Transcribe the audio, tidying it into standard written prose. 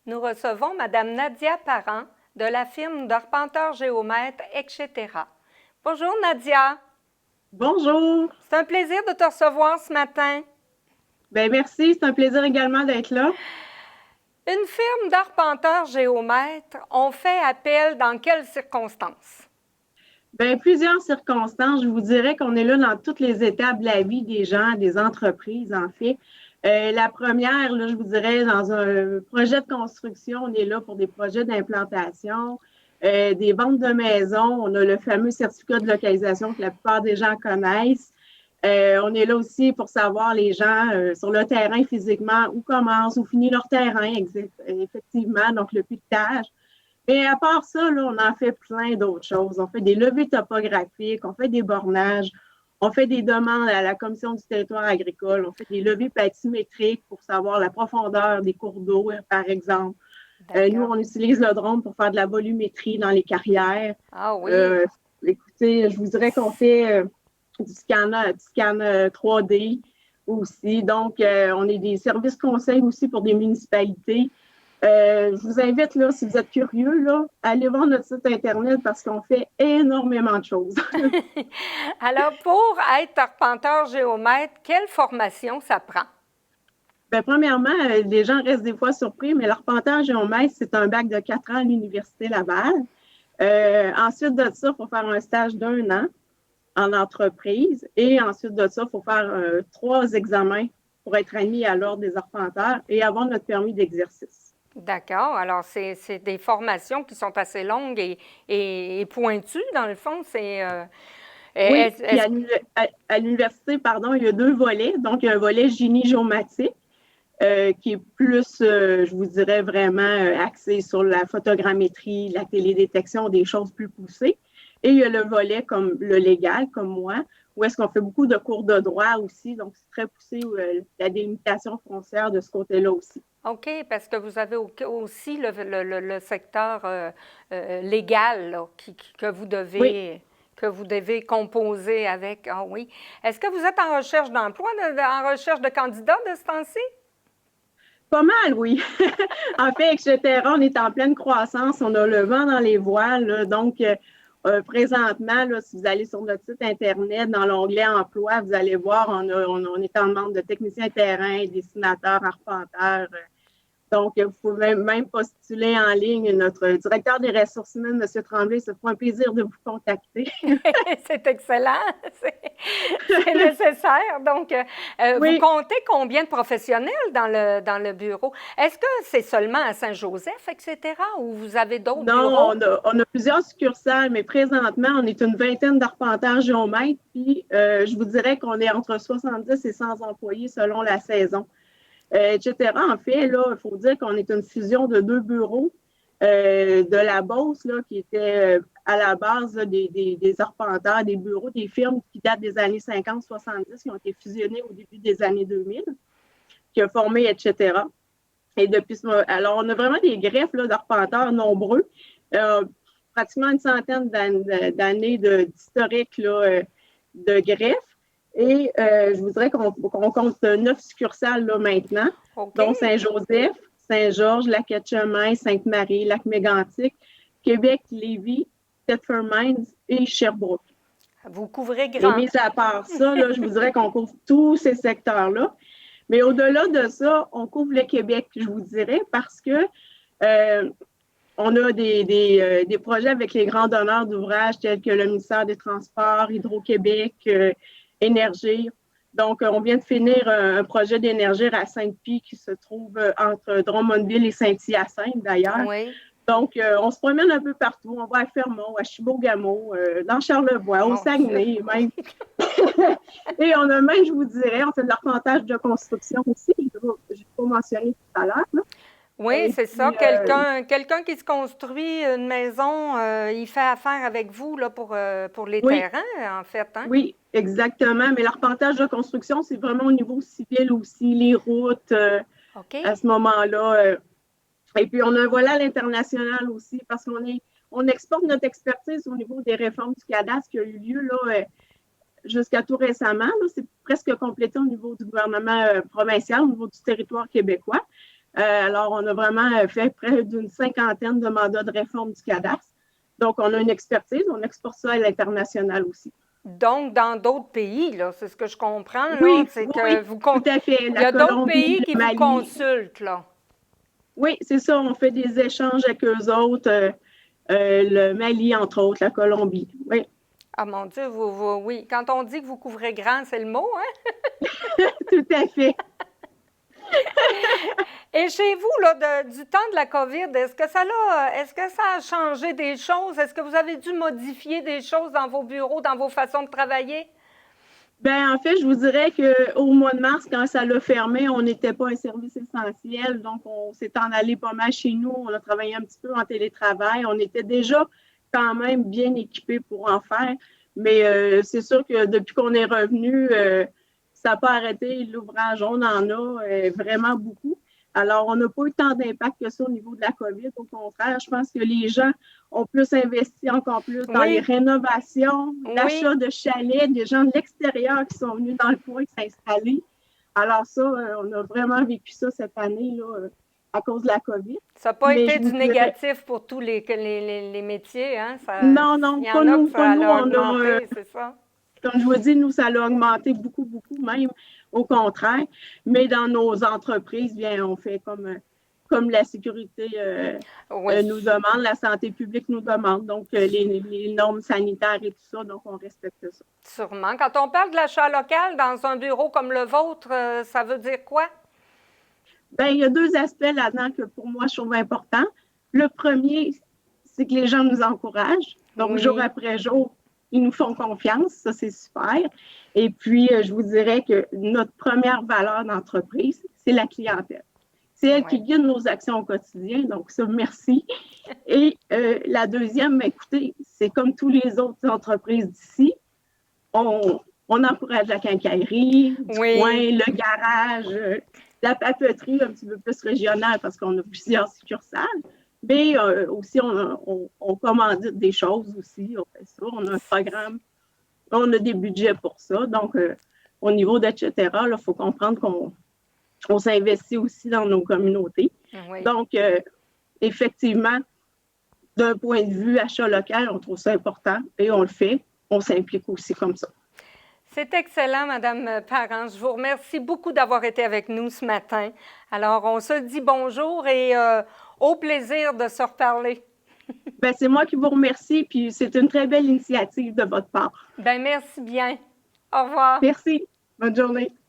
nous recevons Mme Nadia Parent de la firme d'arpenteur géomètre, etc. Bonjour Nadia. Bonjour. C'est un plaisir de te recevoir ce matin. Bien, merci. C'est un plaisir également d'être là. Une firme d'arpenteur géomètre, on fait appel dans quelles circonstances? Bien, plusieurs circonstances. Je vous dirais qu'on est là dans toutes les étapes de la vie des gens, des entreprises, en fait. La première, là, je vous dirais, dans un projet de construction, on est là pour des projets d'implantation, des ventes de maisons. On a le fameux certificat de localisation que la plupart des gens connaissent. On est là aussi pour savoir les gens sur le terrain physiquement, où commence, où finit leur terrain, effectivement, donc le piquetage. Mais à part ça, là, on en fait plein d'autres choses. On fait des levées topographiques, on fait des bornages, on fait des demandes à la Commission du territoire agricole, on fait des levées bathymétriques pour savoir la profondeur des cours d'eau, par exemple. Nous, on utilise le drone pour faire de la volumétrie dans les carrières. Ah oui. Écoutez, je vous dirais qu'on fait du scan 3D aussi. Donc, on est des services conseils aussi pour des municipalités. Je vous invite, là, si vous êtes curieux, là, à aller voir notre site Internet parce qu'on fait énormément de choses. Alors, pour être arpenteur géomètre, quelle formation ça prend? Bien, premièrement, les gens restent des fois surpris, mais l'arpenteur géomètre, c'est un bac de 4 ans à l'Université Laval. Ensuite de ça, il faut faire un stage d'1 an en entreprise. Et ensuite de ça, il faut faire 3 examens pour être admis à l'Ordre des arpenteurs et avoir notre permis d'exercice. D'accord. Alors, c'est des formations qui sont assez longues et pointues, dans le fond. Oui, puis à l'université, pardon, il y a 2 volets. Donc, il y a un volet génie géomatique qui est plus, je vous dirais, vraiment axé sur la photogrammétrie, la télédétection, des choses plus poussées. Et il y a le volet comme le légal, comme moi, où est-ce qu'on fait beaucoup de cours de droit aussi. Donc, c'est très poussé la délimitation foncière de ce côté-là aussi. OK, parce que vous avez aussi le secteur légal là, Oui, que vous devez composer avec. Ah oui. Est-ce que vous êtes en recherche d'emploi, en recherche de candidats de ce temps-ci? pas mal, oui. En fait, etc., on est en pleine croissance. On a le vent dans les voiles. Là. Donc, présentement, là, si vous allez sur notre site Internet, dans l'onglet Emploi, vous allez voir, on est en demande de techniciens terrain, dessinateurs, arpenteurs. Donc, vous pouvez même postuler en ligne. Notre directeur des ressources humaines, M. Tremblay, se fera un plaisir de vous contacter. C'est excellent, c'est nécessaire. Donc, vous Oui, comptez combien de professionnels dans le bureau? Est-ce que c'est seulement à Saint-Joseph, etc., ou vous avez d'autres non, bureaux? on a plusieurs succursales, mais présentement, on est une vingtaine d'arpenteurs géomètres, puis je vous dirais qu'on est entre 70 et 100 employés selon la saison, etc. En fait, là, il faut dire qu'on est une fusion de 2 bureaux de la Beauce, là, qui était à la base là, des arpenteurs, des bureaux, des firmes qui datent des années 50-70, qui ont été fusionnés au début des années 2000, qui ont formé, etc. Et depuis alors, on a vraiment des greffes d'arpenteurs nombreux, euh, pratiquement une centaine d'années d'historique de greffes. Et je vous dirais qu'on compte 9 succursales là, maintenant, OK. dont Saint-Joseph, Saint-Georges, Lac-Etchemin, Sainte-Marie, Lac-Mégantic, Québec, Lévis, Thetford Mines et Sherbrooke. Vous couvrez Et grand. mis à part ça, là, je vous dirais qu'on couvre tous ces secteurs-là. Mais au-delà de ça, on couvre le Québec, je vous dirais, parce que on a des projets avec les grands donneurs d'ouvrages tels que le ministère des Transports, Hydro-Québec, Énergie. Donc, on vient de finir un projet d'énergie à Sainte-Pie qui se trouve entre Drummondville et Saint-Hyacinthe, d'ailleurs. Oui. Donc, on se promène un peu partout. On va à Fermont, à Chibougamau, dans Charlevoix, au Mon Dieu. Saguenay, même. Et on a même, je vous dirais, on fait de l'arpentage de construction aussi. Je n'ai pas mentionné tout à l'heure. Oui, Et c'est ça. puis, Quelqu'un qui se construit une maison, il fait affaire avec vous là, pour les oui, terrains, en fait, hein? oui, exactement. Mais l'arpentage de construction, c'est vraiment au niveau civil aussi, les routes OK. à ce moment-là. Et puis, on a un volet à l'international aussi parce on exporte notre expertise au niveau des réformes du cadastre qui a eu lieu là, jusqu'à tout récemment. C'est presque complété au niveau du gouvernement provincial, au niveau du territoire québécois. Alors, on a vraiment fait près d'une 50aine de mandats de réforme du cadastre. Donc, on a une expertise, on exporte ça à l'international aussi. Donc, dans d'autres pays, là, c'est ce que je comprends, là, Oui, c'est oui, que oui, tout à fait. il y La a d'autres Colombie, pays qui le vous Mali. consultent, là. Oui, c'est ça, on fait des échanges avec eux autres, le Mali, entre autres, la Colombie. Oui, Ah mon Dieu, oui. Quand on dit que vous couvrez grand, c'est le mot, hein? tout à fait. Et chez vous, là, du temps de la COVID, est-ce que ça a changé des choses? Est-ce que vous avez dû modifier des choses dans vos bureaux, dans vos façons de travailler? Ben, en fait, je vous dirais qu'au mois de mars, quand ça l'a fermé, on n'était pas un service essentiel. Donc, on s'est en allé pas mal chez nous. On a travaillé un petit peu en télétravail. On était déjà quand même bien équipés pour en faire. Mais c'est sûr que depuis qu'on est revenu, ça n'a pas arrêté l'ouvrage. On en a vraiment beaucoup. Alors, on n'a pas eu tant d'impact que ça au niveau de la COVID. Au contraire, je pense que les gens ont plus investi encore plus dans les Oui, rénovations, oui. l'achat de chalets, des gens de l'extérieur qui sont venus dans le coin s'installer. Alors ça, on a vraiment vécu ça cette année là, à cause de la COVID. Ça n'a pas Mais été je vous du dirais, négatif pour tous les métiers, hein? non, Il non, y en a que pas ça nous. l'a augmenté, c'est ça? Comme je vous dis, nous, ça l'a augmenté beaucoup, beaucoup, même au contraire. Mais dans nos entreprises, bien, on fait comme la sécurité Oui, nous demande, la santé publique nous demande, donc les normes sanitaires et tout ça, donc on respecte ça. sûrement. Quand on parle de l'achat local dans un bureau comme le vôtre, ça veut dire quoi? Bien, il y a deux aspects là-dedans que pour moi, je trouve importants. Le premier, c'est que les gens nous encouragent. Donc, jour Oui, après jour, ils nous font confiance. Ça, c'est super. Et puis, je vous dirais que notre première valeur d'entreprise, c'est la clientèle. C'est elle qui oui. guide nos actions au quotidien. Donc, ça, merci. Et la deuxième, écoutez, c'est comme tous les autres entreprises d'ici, on encourage la quincaillerie du coin, Oui, le garage, la papeterie un petit peu plus régionale parce qu'on a plusieurs succursales. Mais aussi, on commandite des choses aussi, on fait ça. On a un programme, on a des budgets pour ça. Donc, au niveau d'etc., il faut comprendre qu'on s'investit aussi dans nos communautés. oui. Donc, effectivement, d'un point de vue achat local, on trouve ça important et on le fait. On s'implique aussi comme ça. C'est excellent, Madame Parent. Je vous remercie beaucoup d'avoir été avec nous ce matin. Alors, on se dit bonjour et au plaisir de se reparler. Ben, c'est moi qui vous remercie, puis c'est une très belle initiative de votre part. Ben merci bien. Au revoir. Merci. Bonne journée.